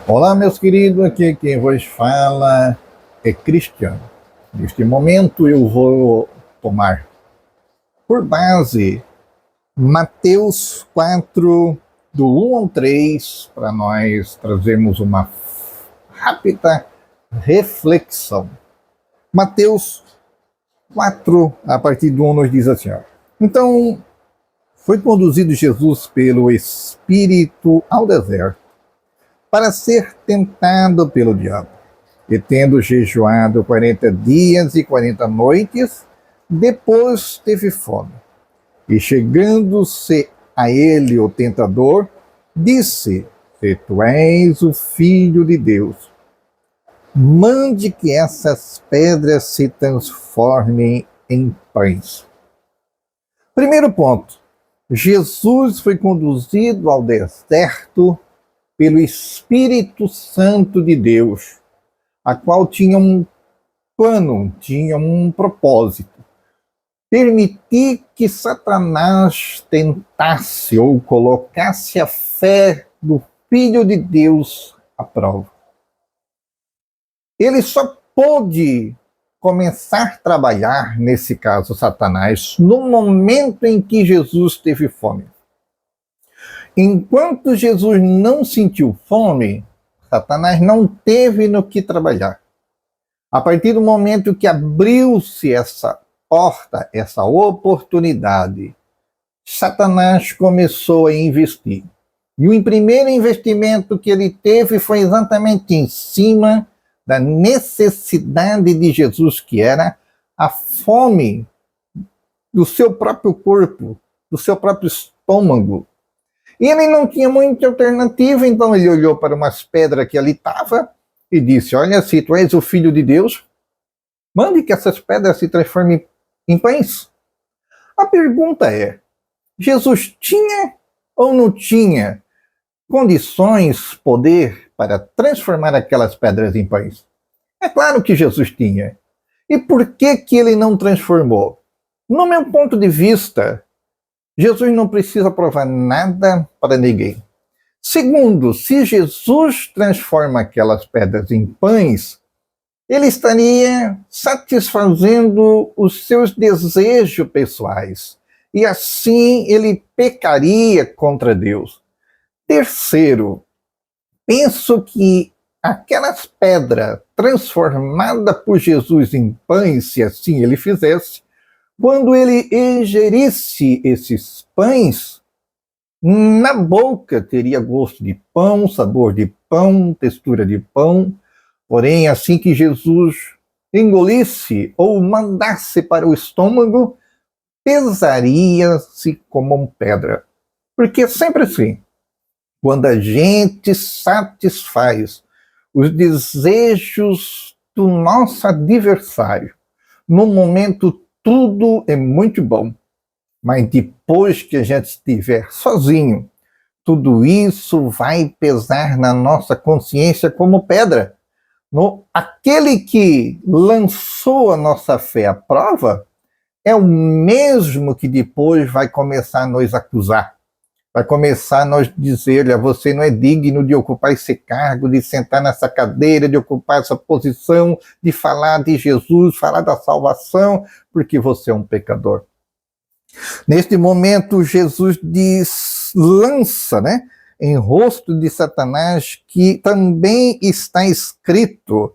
Olá, meus queridos, aqui quem vos fala é Cristiano. Neste momento eu vou tomar por base Mateus 4, do 1 ao 3, para nós trazermos uma rápida reflexão. Mateus 4, a partir do 1, nos diz assim: Então, foi conduzido Jesus pelo Espírito ao deserto para ser tentado pelo diabo. E tendo jejuado 40 dias e 40 noites, depois teve fome. E chegando-se a ele o tentador, disse: Se tu és o Filho de Deus, mande que essas pedras se transformem em pães. Primeiro ponto: Jesus foi conduzido ao deserto pelo Espírito Santo de Deus, a qual tinha um plano, tinha um propósito. Permitir que Satanás tentasse ou colocasse a fé do Filho de Deus à prova. Ele só pôde começar a trabalhar, nesse caso Satanás, no momento em que Jesus teve fome. Enquanto Jesus não sentiu fome, Satanás não teve no que trabalhar. A partir do momento que abriu-se essa porta, essa oportunidade, Satanás começou a investir. E o primeiro investimento que ele teve foi exatamente em cima da necessidade de Jesus, que era a fome do seu próprio corpo, do seu próprio estômago. E ele não tinha muita alternativa, então ele olhou para umas pedras que ali estavam e disse: Olha, se tu és o Filho de Deus, mande que essas pedras se transformem em pães. A pergunta é: Jesus tinha ou não tinha condições, poder para transformar aquelas pedras em pães? É claro que Jesus tinha. E por que ele não transformou? No meu ponto de vista, Jesus não precisa provar nada para ninguém. Segundo, se Jesus transforma aquelas pedras em pães, ele estaria satisfazendo os seus desejos pessoais. E assim ele pecaria contra Deus. Terceiro, penso que aquelas pedras transformadas por Jesus em pães, se assim ele fizesse, quando ele ingerisse esses pães, na boca teria gosto de pão, sabor de pão, textura de pão. Porém, assim que Jesus engolisse ou mandasse para o estômago, pesaria-se como uma pedra. Porque é sempre assim, quando a gente satisfaz os desejos do nosso adversário, no momento tudo é muito bom, mas depois que a gente estiver sozinho, tudo isso vai pesar na nossa consciência como pedra. Aquele que lançou a nossa fé à prova é o mesmo que depois vai começar a nos acusar. Vai começar a nos dizer: olha, você não é digno de ocupar esse cargo, de sentar nessa cadeira, de ocupar essa posição, de falar de Jesus, falar da salvação, porque você é um pecador. Neste momento, Jesus lança, em rosto de Satanás, que também está escrito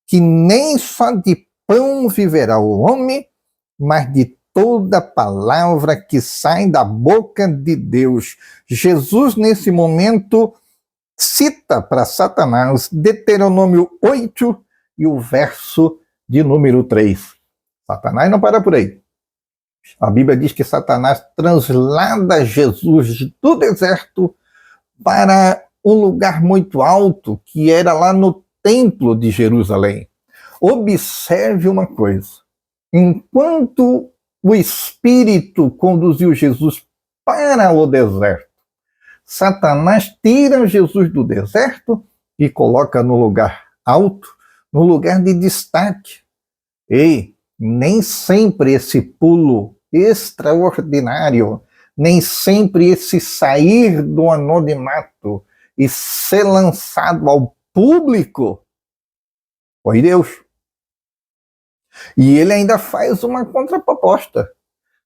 que nem só de pão viverá o homem, mas de toda palavra que sai da boca de Deus. Jesus, nesse momento, cita para Satanás Deuteronômio 8 e o verso de número 3. Satanás não para por aí. A Bíblia diz que Satanás translada Jesus do deserto para um lugar muito alto, que era lá no templo de Jerusalém. Observe uma coisa: enquanto o Espírito conduziu Jesus para o deserto, Satanás tira Jesus do deserto e coloca no lugar alto, no lugar de destaque. E nem sempre esse pulo extraordinário, nem sempre esse sair do anonimato e ser lançado ao público foi Deus. E ele ainda faz uma contraproposta.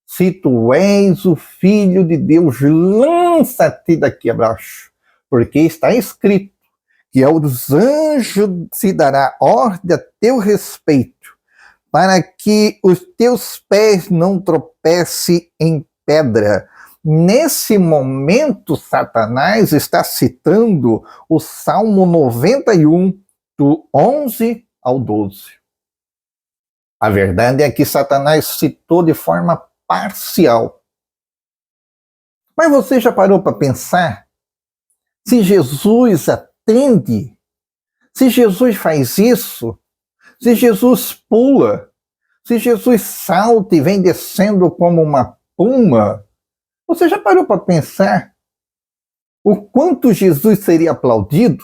Se tu és o Filho de Deus, lança-te daqui abaixo, porque está escrito que aos anjos se dará ordem a teu respeito, para que os teus pés não tropecem em pedra. Nesse momento, Satanás está citando o Salmo 91, do 11 ao 12. A verdade é que Satanás citou de forma parcial. Mas você já parou para pensar? Se Jesus atende, se Jesus faz isso, se Jesus pula, se Jesus salta e vem descendo como uma puma, você já parou para pensar o quanto Jesus seria aplaudido?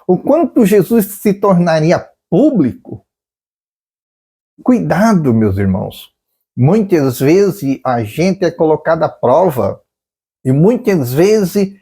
O quanto Jesus se tornaria público? Cuidado, meus irmãos. Muitas vezes a gente é colocado à prova e muitas vezes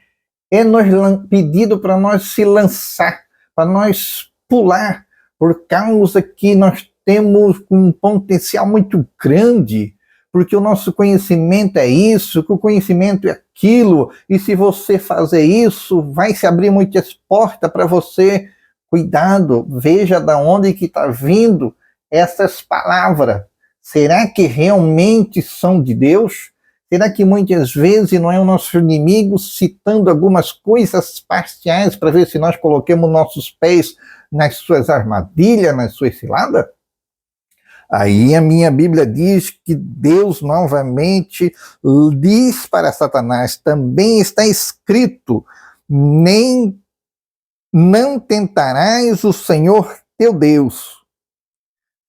é nos pedido para nós se lançar, para nós pular, por causa que nós temos um potencial muito grande, porque o nosso conhecimento é isso, que o conhecimento é aquilo, e se você fazer isso, vai se abrir muitas portas para você. Cuidado, veja de onde que está vindo essas palavras. Será que realmente são de Deus? Será que muitas vezes não é o nosso inimigo citando algumas coisas parciais para ver se nós colocamos nossos pés nas suas armadilhas, nas suas ciladas? Aí a minha Bíblia diz que Deus novamente diz para Satanás, também está escrito, nem não tentarás o Senhor teu Deus.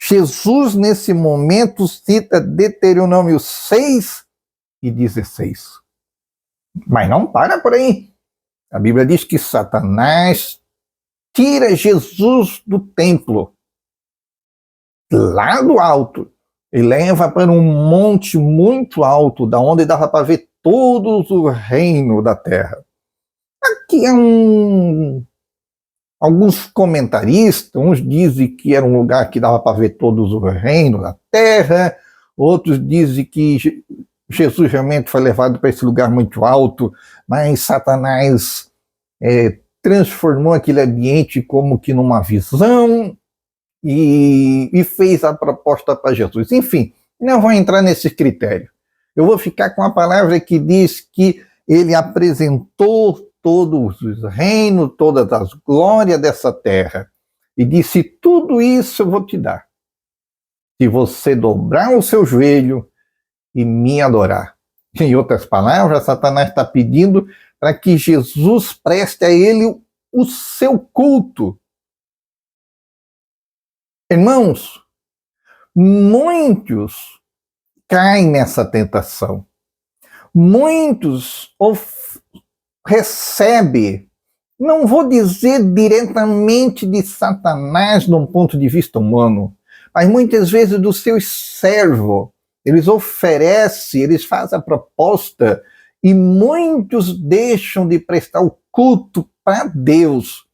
Jesus, nesse momento, cita Deuteronômio 6 e 16. Mas não para por aí. A Bíblia diz que Satanás tira Jesus do templo, lá do alto, e leva para um monte muito alto, da onde dava para ver todos o reino da terra. Aqui é alguns comentaristas, uns dizem que era um lugar que dava para ver todos o reino da terra, outros dizem que Jesus realmente foi levado para esse lugar muito alto, mas Satanás transformou aquele ambiente como que numa visão e fez a proposta para Jesus. Enfim, não vou entrar nesse critério. Eu vou ficar com a palavra que diz que ele apresentou todos os reinos, todas as glórias dessa terra, e disse, tudo isso eu vou te dar, se você dobrar o seu joelho e me adorar. Em outras palavras, Satanás está pedindo para que Jesus preste a ele o seu culto. Irmãos, muitos caem nessa tentação. Muitos recebem, não vou dizer diretamente de Satanás de um ponto de vista humano, mas muitas vezes dos seus servos. Eles oferecem, eles fazem a proposta e muitos deixam de prestar o culto para Deus.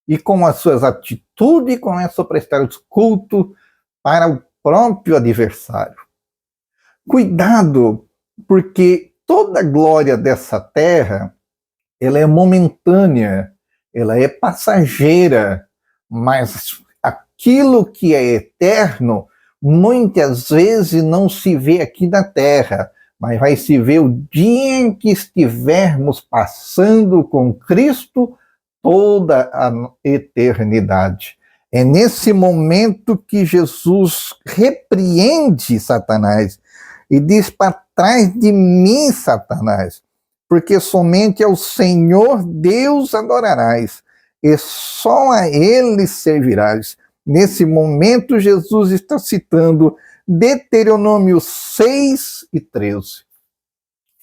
E com as suas atitudes começam a prestar o culto para o próprio adversário. Cuidado, porque toda a glória dessa terra, ela é momentânea, ela é passageira, mas aquilo que é eterno, muitas vezes não se vê aqui na terra, mas vai se ver o dia em que estivermos passando com Cristo toda a eternidade. É nesse momento que Jesus repreende Satanás e diz, para trás de mim, Satanás, porque somente ao Senhor Deus adorarás, e só a Ele servirás. Nesse momento, Jesus está citando Deuteronômio 6 e 13.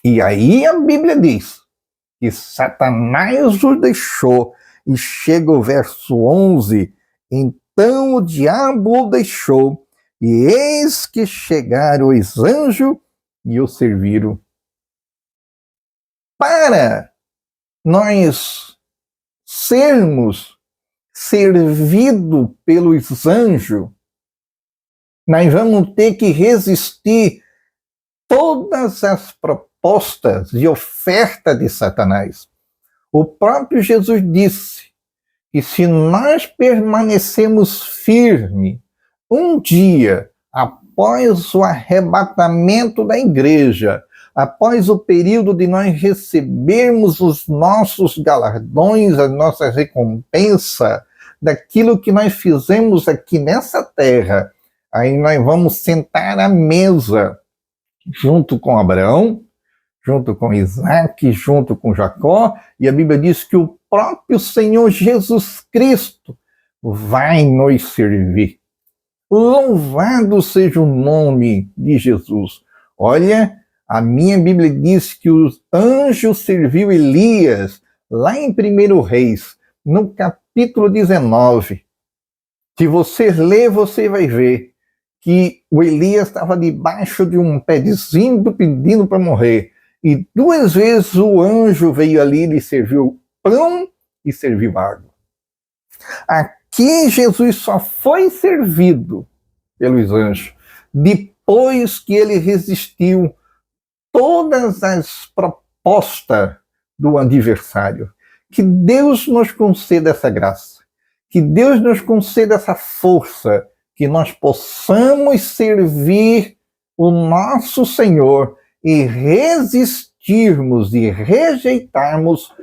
E aí a Bíblia diz que Satanás o deixou, e chega o verso 11, então o diabo o deixou, e eis que chegaram os anjos e o serviram. Para nós sermos servidos pelos anjos, nós vamos ter que resistir todas as propostas e ofertas de Satanás. O próprio Jesus disse que se nós permanecemos firmes, um dia, após o arrebatamento da igreja, após o período de nós recebermos os nossos galardões, a nossa recompensa, daquilo que nós fizemos aqui nessa terra, aí nós vamos sentar à mesa, junto com Abraão, junto com Isaac, junto com Jacó, e a Bíblia diz que o próprio Senhor Jesus Cristo vai nos servir. Louvado seja o nome de Jesus. Olha, a minha Bíblia diz que os anjos serviu Elias, lá em 1 Reis, no capítulo 19. Se você ler, você vai ver que o Elias estava debaixo de um pé de zimbro pedindo para morrer. E 2 vezes o anjo veio ali e lhe serviu pão e serviu água. Aqui Jesus só foi servido pelos anjos depois que ele resistiu todas as propostas do adversário. Que Deus nos conceda essa graça, que Deus nos conceda essa força, que nós possamos servir o nosso Senhor e resistirmos e rejeitarmos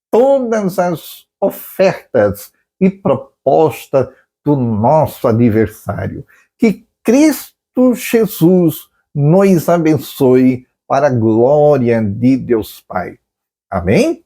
todas as ofertas e propostas do nosso adversário. Que Cristo Jesus nos abençoe para a glória de Deus Pai. Amém?